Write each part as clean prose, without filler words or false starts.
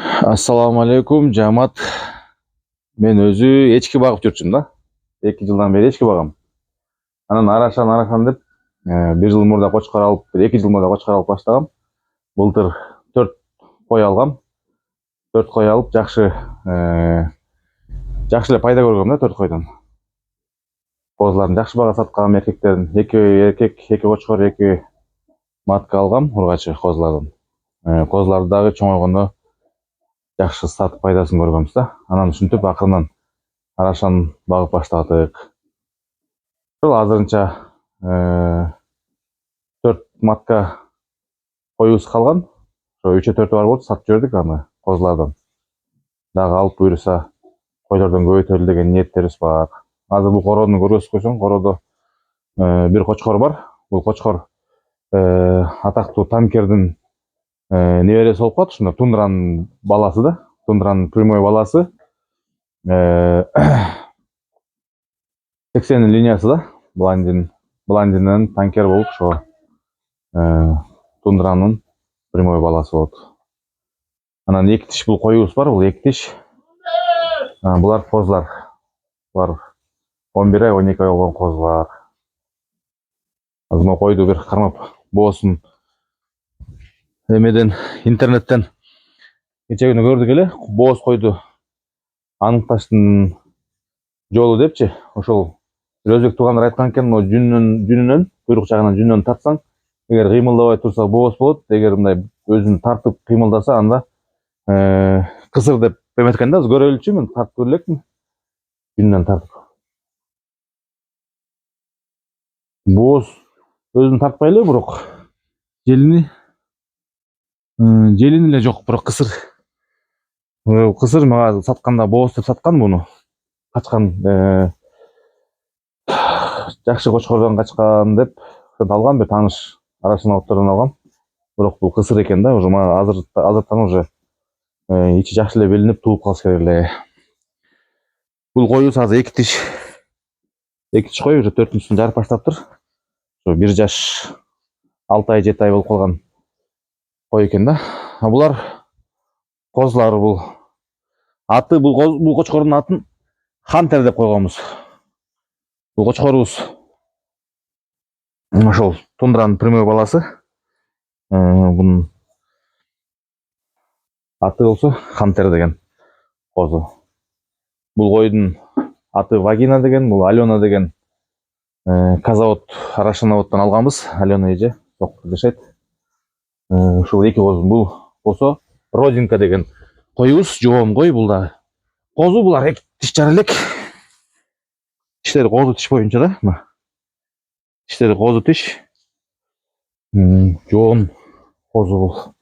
Assalamu alaikum жамаат. Мен өзү эчки багып жүрчүм да. 2 жылдан бери эчки багам. Анан арашан деп бир жыл мурда кочкор алып, 2 жыл мурда кочкор алып баштагам. Былтыр 4 кой алгам. 4 кой алып жакшы эле пайда көргөм да 4 койдон. Козулардын жакшы бага саткам, эркектердин 2 эркек, 2 кочкор, 2 матка алгам ургачы козулардан. Козуларды дагы чоңойгондо жакшы сатып пайдасын көргөнбүз да. Анан ушинтип акырынан арашан багып баштадык. Ошол азырынча 4 матка коюбуз калган. Ошо 3-4 бар болчу, сатып жибердик аны козулардан. Дагы алып буюрса койлордон көбөйтөлү деген ниеттерибиз бар. Азыр бул короону көргөзүп койсоң, короодо бир кочкор бар. Бул кочкор атактуу танкердин небереси болуп калат, ушунда тундранын баласы да, тундранын прямой баласы. 80 линиясы да, блондиннен танкер болуп, ошо тундранын прямой баласы болот. Анан 2 тиш бул коюбуз бар, бул 2 тиш. Булар козулар. Булар 11 ай, 12 ай болгон козулар. Азыр могу койду бир кармап боосун эмеден, интернеттен кече күнү көрдүк эле, бооз койду аныкташтын жолу депчи. Ошол өзбек туугандар айткан экен, могу жүнүнөн, куйрук жагынан жүнүнөн тартсаң, эгер кыймылдабай турса бооз болот, эгер мындай өзүн тартып кыймылдаса, анда кысыр деп эметкен да. Көрөлүчү, мен тартып көрө элекмин, жүнүнөн тартып. Бооз өзүн тартпай эле, бирок желини эле жок, бирок кысыр мага сатканда бооз деп саткан муну. Качкан, жакшы кочкордон качкан деп алгам, бир тааныш арашан оттордон алгам. Бирок бул кысыр экен да, уже мага азыртан уже ичи жакшы эле билинип туулуп калыш керек эле. Бул коюбуз азыр 2 тиш кой, уже 4-сүн жарып баштаптыр. Ошо 1 жаш 6 ай, 7 ай болуп калган кой экен да. Булар козулар, бул аты, бул кочкордун атын Хантер деп койгонбуз. Бул кочкорубуз ошол тундранын прямой баласы. Бунун аты болсо Хантер деген козу. Бул койдун аты Вагина деген, бул Алена деген казавод, Арашановоддон алганбыз. Алена эже токто жашайт. Ушул 2 козу. Бул болсо Родинка деген коюбуз, жоон кой. Бул да козу, булар 2 тиш жара элек. Тиштери козу тиш боюнча да, мына. Тиштери козу тиш. Жоон козу бул.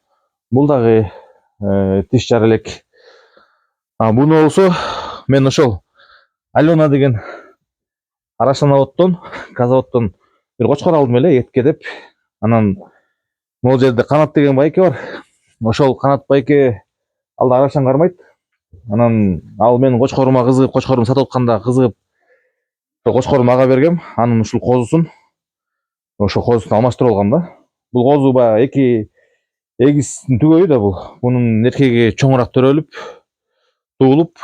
Бул дагы тиш жара элек. Буну болсо мен ошол Алена деген Арашановоддон, казаводдон бир кочкор алдым эле этке деп. Анан могул жерде Канат деген байке бар. Ошол Канат байке алда Арашан кармайт. Анан ал менин кочкорума кызыгып, кочкорумду сатып атканда кызыгып, ошол кочкорумду ага бергем. Анын ушул козусун алмаштырып алгам да. Бул козу баягы 2 эгиздин түгөйү да бул. Бунун эркеги чоңураак төрөлүп, туулуп,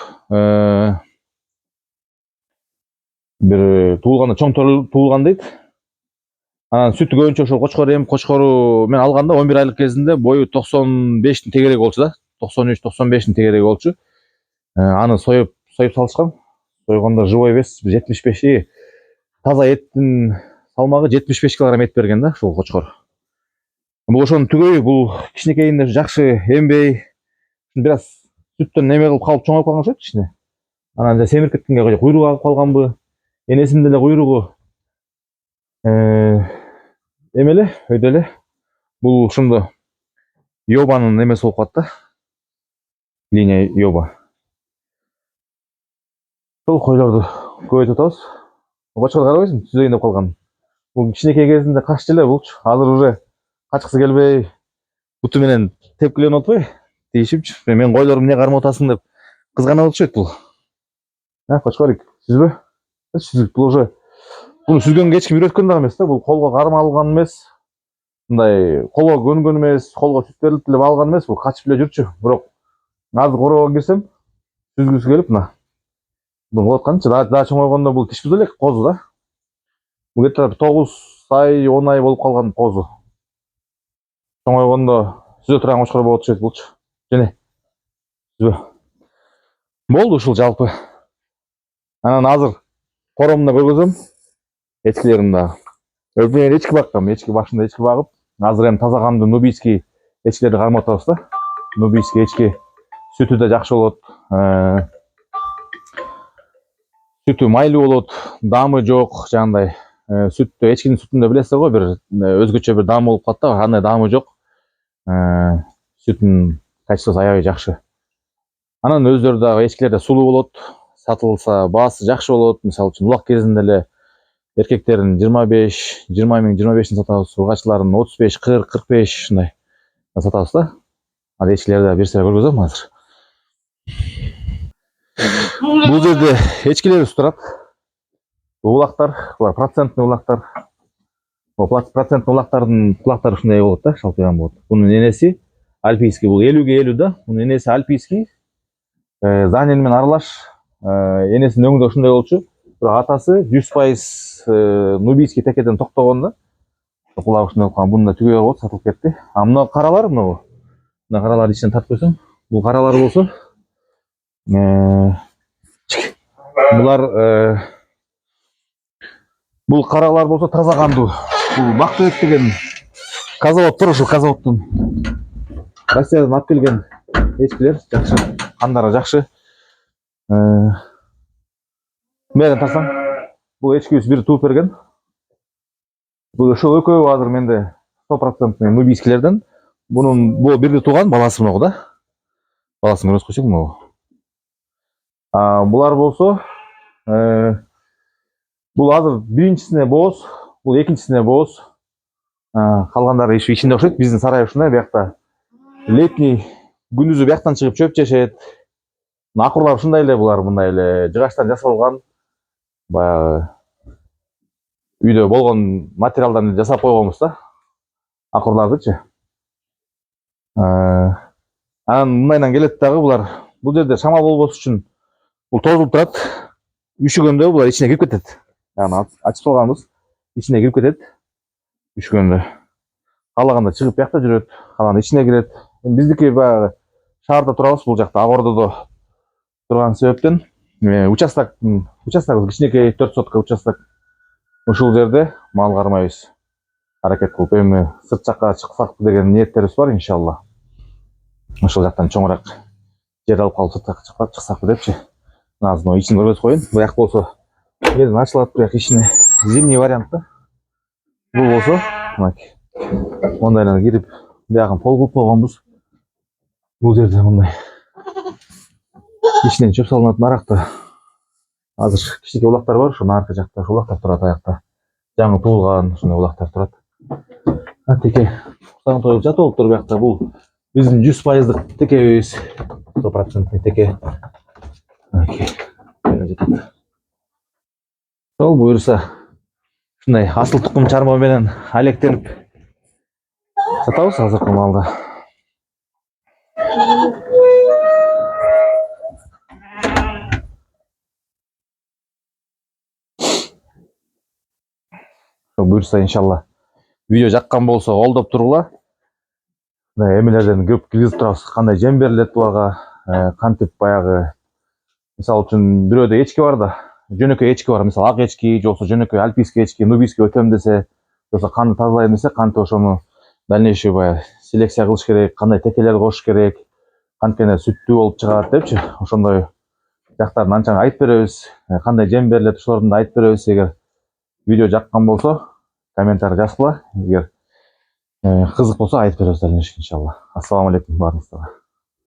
бир туулганда чоң туулган дейт. Анан сүтү көбүнчө ошол кочкору мен алганда 11 айлык кезинде бою 95-тин тегереги болчу да. 93-95-тин тегереги болчу. Аны союп салышкам. Сойгондо живой вес 75, таза эттин салмагы 75 килограмм эт берген да ушул кочкор. Бул ошонун түгөйү, бул кичинекейинде жакшы эмбей, бир аз сүттөн неме кылып калып чоңоюп калган окшойт кичине. Анан семирип кеткенге куйругу агып калганбы, энесинде эле куйругу эме эле, өйдө эле. Бул ушундо Йобанын эмеси болуп калат да. Линия Йоба. Ошол койлорду көбөйтүп атабыз. Кочкор карабайсың, түзөйүн деп калган. Бул кичинекей кезинде каччы эле булчу. Азыр уже качкысы келбей, буту менен тепкиленип атпайбы? Тийишипчи. Мен койлорум эмне кармап атасың деп кызганып атышат бул. Кочкорик, сүзбө? Сүзүп, бул уже буну сүзгөнгө эч ким үйрөткөн дагы эмес да. Бул колго кармалган эмес. Мындай колго көнгөн эмес, колго сүт берилип эле алган эмес. Бул качып эле жүрчү. Бирок Азыр короого кирсем, сүзгүсү келип мына. Bunu атканчы да чоң койгондо бул тиш бүз элек козу да. Бул где-то 9 ай, 10 ай болуп калган козу. Чоң койгондо сүзө турган кочкор болот окшойт булчу. Жене. Сүзө. Болду ушул жалпы. Анан азыр коромдо көргөзөм. Эчкилерим да. Мен эчки баккам, эчки башында эчки багып, азыр эми таза кандуу нубийский эчкилерди кармап атабыз да. Нубийский эчки сүтү да жакшы болот. Сүтү майлуу болот, дамы жок, жагындай. Сүттө эчкинин сүтүндө билесиз го, бир өзгөчө бир дам болуп калат да, андай дамы жок. Сүтүнүн качествосу аябай жакшы. Анан өздөрү дагы эчкилер да сулуу болот, сатылса баасы жакшы болот. Мисалы үчүн улак кезинде эле эркектерин 20 миң 25 сатабыз, ургачыларын 35, 40, 45 ушундай сатабыз да. Ал эчкилерди бир сыйра көргөзөм азыр. Бул жерде эчкилерибиз турат. Улактар, булар процентный улактар. Процентный улактардын кулактары ушундай болот да, шалпыйган болот. Бунун энеси альпийский, бул 50ге 50 да. Бунун энеси альпийский. Занин менен аралаш. Энесинин өңү да ушундай болчу. Бирок атасы 100% нубийский текеден токтогон да. Кулак ушундай болуп калган. Бунун да түгөйгө болот, сатылып кетти. А мына каралар мына. Мына караларды ичинен тартып койсоң, бул каралар болсо бул каралар болсо таза кандуу. Бул Бактыбек деген казавод ушул казаводдун Россиядан алып келген эчкилер жакшы, кандары жакшы. Менен тарсаң, бул эчкибиз бир тууп берген. Бул ошол экөө азыр менде 100% нубийскилерден. Бунун бул бирди тууган баласы мына да. Баласын көрөз койсоң мына. Булар болсо бул азыр биринчисине бооз, бул экинчисине бооз. Калгандары ичинде окшойт. Биздин сарай ушундай, биякта летний күндүзү бияктан чыгып чөп жешет. Акурлар ушундай эле, булар мындай эле жыгачтан жасалган. Баягы үйдө болгон материалдан жасап койгонбуз да. Акурлардычы. Анан мындайдан келет дагы булар. Бул жерде шамал болбош үчүн бул тозулуп турат. Үшүгөндө булар ичине кирип кетет. Яны ачып салганбыз. Ичине кирип кетет. Үшүгөндө. Каалаганда чыгып биякта жүрөт, каалаганда ичине кирет. Биздики баягы шаарда турабыз, бул жакта Ак Ордодо турган себептен участогубуз кичинекей, 4 сотка участок. Ушул жерде мал кармайбыз. Аракет кылып эми сырт жакка чыксак деген ниеттерибиз бар иншалла. Ошол жактан чоңураак жер алып калып сыртка чыксакпы депчи. Азыр ичин көргөзүп коеюн. Буяк болсо жерден ачылат, буяк ичине зимний вариант да. Бул болсо мынакей. Мондайлар кирип, биягын пол кылып койгонбуз. Бул жерде мындай ичинен чөп салынат. Наракта азыр кичинекей улактар бар, ошо арка жакта улактар турат, аякта. Жаңы туулган ушундай улактар турат. Теке саң тоюп жатып болуптур биякта. Бул биздин 100% текебиз, 100% теке. Сол буюрса ушундай асыл тукум чарма менен алектенип сатабыз азыркы малды. Буюрса иншалла видео жаккан болсо колдоп тургула. Эмелерден көп киргизип турабыз. Кандай жем берилет буларга, кантип баягы мисалы үчүн бирөөдө эчки бар да, жөнөкөй эчки бар. Мисалы ак эчки, же болбосо жөнөкөй альпийский эчки, нубийский өтөм десе, же болбосо канды тазалайм десе, кантип ошону дальнейший баягы селекция кылыш керек, кандай текелер кошуш керек, канткене сүттүү болуп чыгат депчи. Ошондой жактарын анча айтып беребиз. Кандай жем берилет, ошолорду да айтып беребиз. Эгер видео жаккан болсо комментарий жазгыла. Эгер кызык болсо айтып беребиз дальнейший иншалла. Ассаламу алейкум баарыңыздарга.